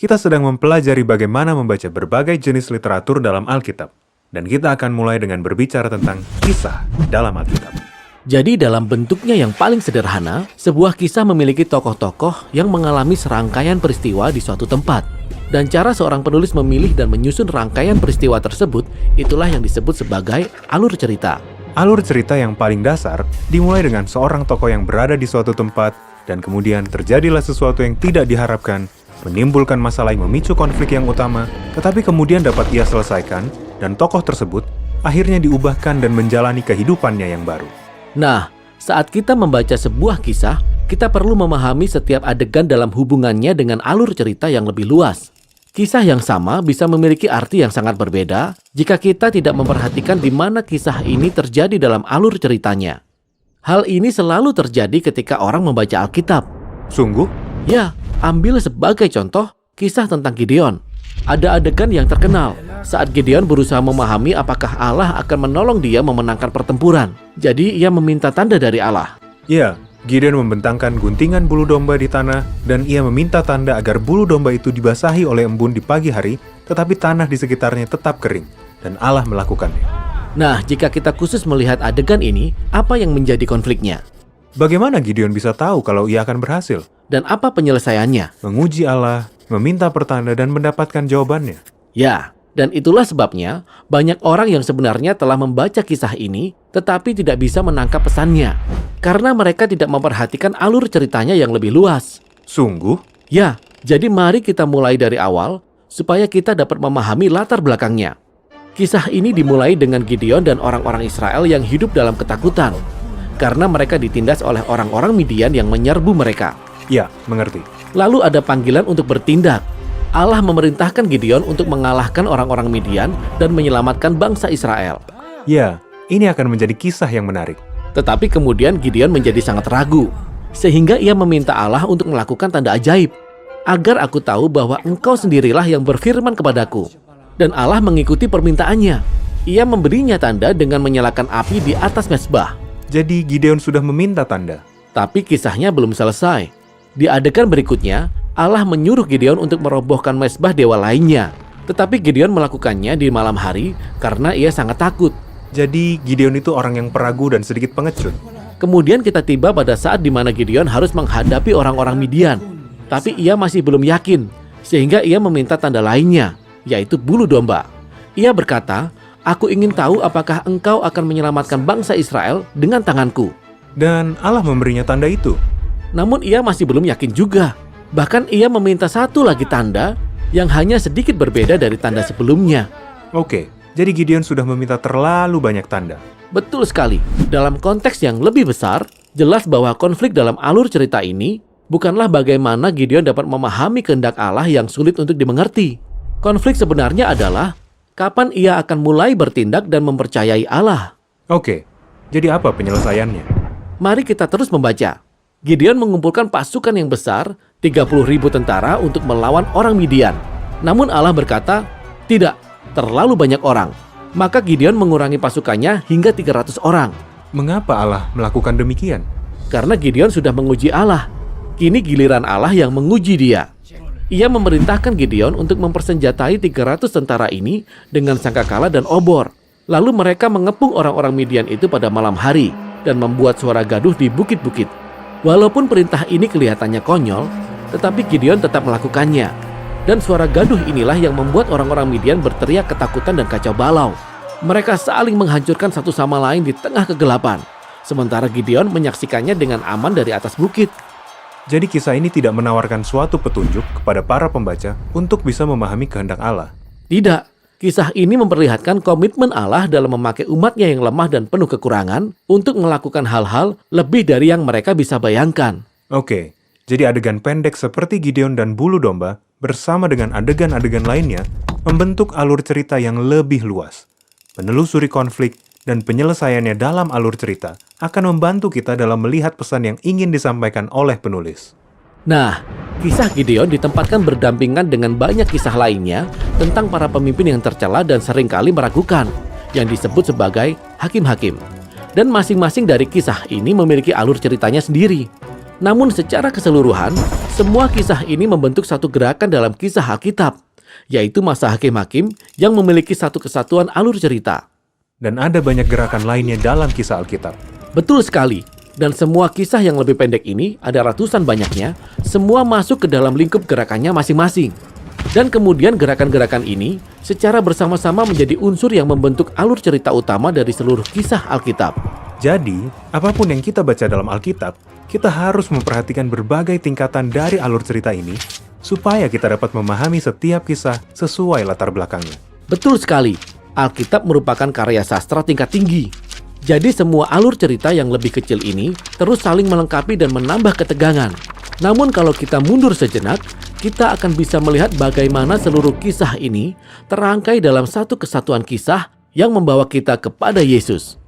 Kita sedang mempelajari bagaimana membaca berbagai jenis literatur dalam Alkitab. Dan kita akan mulai dengan berbicara tentang kisah dalam Alkitab. Jadi dalam bentuknya yang paling sederhana, sebuah kisah memiliki tokoh-tokoh yang mengalami serangkaian peristiwa di suatu tempat. Dan cara seorang penulis memilih dan menyusun rangkaian peristiwa tersebut, itulah yang disebut sebagai alur cerita. Alur cerita yang paling dasar dimulai dengan seorang tokoh yang berada di suatu tempat, dan kemudian terjadilah sesuatu yang tidak diharapkan, menimbulkan masalah yang memicu konflik yang utama, tetapi kemudian dapat ia selesaikan, dan tokoh tersebut akhirnya diubahkan dan menjalani kehidupannya yang baru. Nah, saat kita membaca sebuah kisah, kita perlu memahami setiap adegan dalam hubungannya dengan alur cerita yang lebih luas. Kisah yang sama bisa memiliki arti yang sangat berbeda jika kita tidak memperhatikan di mana kisah ini terjadi dalam alur ceritanya. Hal ini selalu terjadi ketika orang membaca Alkitab. Sungguh? Ya, ambil sebagai contoh kisah tentang Gideon. Ada adegan yang terkenal saat Gideon berusaha memahami apakah Allah akan menolong dia memenangkan pertempuran. Jadi ia meminta tanda dari Allah. Ya, Gideon membentangkan guntingan bulu domba di tanah dan ia meminta tanda agar bulu domba itu dibasahi oleh embun di pagi hari, tetapi tanah di sekitarnya tetap kering dan Allah melakukannya. Nah, jika kita khusus melihat adegan ini, apa yang menjadi konfliknya? Bagaimana Gideon bisa tahu kalau ia akan berhasil? Dan apa penyelesaiannya? Menguji Allah, meminta pertanda dan mendapatkan jawabannya. Ya, dan itulah sebabnya banyak orang yang sebenarnya telah membaca kisah ini tetapi tidak bisa menangkap pesannya. Karena mereka tidak memperhatikan alur ceritanya yang lebih luas. Sungguh? Ya, jadi mari kita mulai dari awal supaya kita dapat memahami latar belakangnya. Kisah ini dimulai dengan Gideon dan orang-orang Israel yang hidup dalam ketakutan. Karena mereka ditindas oleh orang-orang Midian yang menyerbu mereka. Ya, mengerti. Lalu ada panggilan untuk bertindak. Allah memerintahkan Gideon untuk mengalahkan orang-orang Midian dan menyelamatkan bangsa Israel. Ya, ini akan menjadi kisah yang menarik. Tetapi kemudian Gideon menjadi sangat ragu. Sehingga ia meminta Allah untuk melakukan tanda ajaib. Agar aku tahu bahwa engkau sendirilah yang berfirman kepadaku. Dan Allah mengikuti permintaannya. Ia memberinya tanda dengan menyalakan api di atas mezbah. Jadi Gideon sudah meminta tanda. Tapi kisahnya belum selesai. Di adegan berikutnya, Allah menyuruh Gideon untuk merobohkan mezbah dewa lainnya. Tetapi Gideon melakukannya di malam hari karena ia sangat takut. Jadi Gideon itu orang yang peragu dan sedikit pengecut. Kemudian kita tiba pada saat di mana Gideon harus menghadapi orang-orang Midian. Tapi ia masih belum yakin, sehingga ia meminta tanda lainnya, yaitu bulu domba. Ia berkata, "Aku ingin tahu apakah engkau akan menyelamatkan bangsa Israel dengan tanganku." Dan Allah memberinya tanda itu. Namun ia masih belum yakin juga. Bahkan ia meminta satu lagi tanda yang hanya sedikit berbeda dari tanda sebelumnya. Oke, jadi Gideon sudah meminta terlalu banyak tanda. Betul sekali. Dalam konteks yang lebih besar, jelas bahwa konflik dalam alur cerita ini bukanlah bagaimana Gideon dapat memahami kehendak Allah yang sulit untuk dimengerti. Konflik sebenarnya adalah kapan ia akan mulai bertindak dan mempercayai Allah. Oke, jadi apa penyelesaiannya? Mari kita terus membaca. Gideon mengumpulkan pasukan yang besar, 30.000 tentara untuk melawan orang Midian. Namun Allah berkata, "Tidak, terlalu banyak orang." Maka Gideon mengurangi pasukannya hingga 300 orang. Mengapa Allah melakukan demikian? Karena Gideon sudah menguji Allah. Kini giliran Allah yang menguji dia. Ia memerintahkan Gideon untuk mempersenjatai 300 tentara ini dengan sangkakala dan obor. Lalu mereka mengepung orang-orang Midian itu pada malam hari dan membuat suara gaduh di bukit-bukit. Walaupun perintah ini kelihatannya konyol, tetapi Gideon tetap melakukannya. Dan suara gaduh inilah yang membuat orang-orang Midian berteriak ketakutan dan kacau balau. Mereka saling menghancurkan satu sama lain di tengah kegelapan. Sementara Gideon menyaksikannya dengan aman dari atas bukit. Jadi kisah ini tidak menawarkan suatu petunjuk kepada para pembaca untuk bisa memahami kehendak Allah. Tidak, kisah ini memperlihatkan komitmen Allah dalam memakai umatnya yang lemah dan penuh kekurangan untuk melakukan hal-hal lebih dari yang mereka bisa bayangkan. Oke, jadi adegan pendek seperti Gideon dan bulu domba bersama dengan adegan-adegan lainnya membentuk alur cerita yang lebih luas. Menelusuri konflik dan penyelesaiannya dalam alur cerita akan membantu kita dalam melihat pesan yang ingin disampaikan oleh penulis. Nah, kisah Gideon ditempatkan berdampingan dengan banyak kisah lainnya tentang para pemimpin yang tercela dan seringkali meragukan, yang disebut sebagai hakim-hakim. Dan masing-masing dari kisah ini memiliki alur ceritanya sendiri. Namun secara keseluruhan, semua kisah ini membentuk satu gerakan dalam kisah Alkitab, yaitu masa hakim-hakim yang memiliki satu kesatuan alur cerita. Dan ada banyak gerakan lainnya dalam kisah Alkitab. Betul sekali, dan semua kisah yang lebih pendek ini, ada ratusan banyaknya, semua masuk ke dalam lingkup gerakannya masing-masing. Dan kemudian gerakan-gerakan ini secara bersama-sama menjadi unsur yang membentuk alur cerita utama dari seluruh kisah Alkitab. Jadi, apapun yang kita baca dalam Alkitab, kita harus memperhatikan berbagai tingkatan dari alur cerita ini, supaya kita dapat memahami setiap kisah sesuai latar belakangnya. Betul sekali, Alkitab merupakan karya sastra tingkat tinggi. Jadi semua alur cerita yang lebih kecil ini terus saling melengkapi dan menambah ketegangan. Namun kalau kita mundur sejenak, kita akan bisa melihat bagaimana seluruh kisah ini terangkai dalam satu kesatuan kisah yang membawa kita kepada Yesus.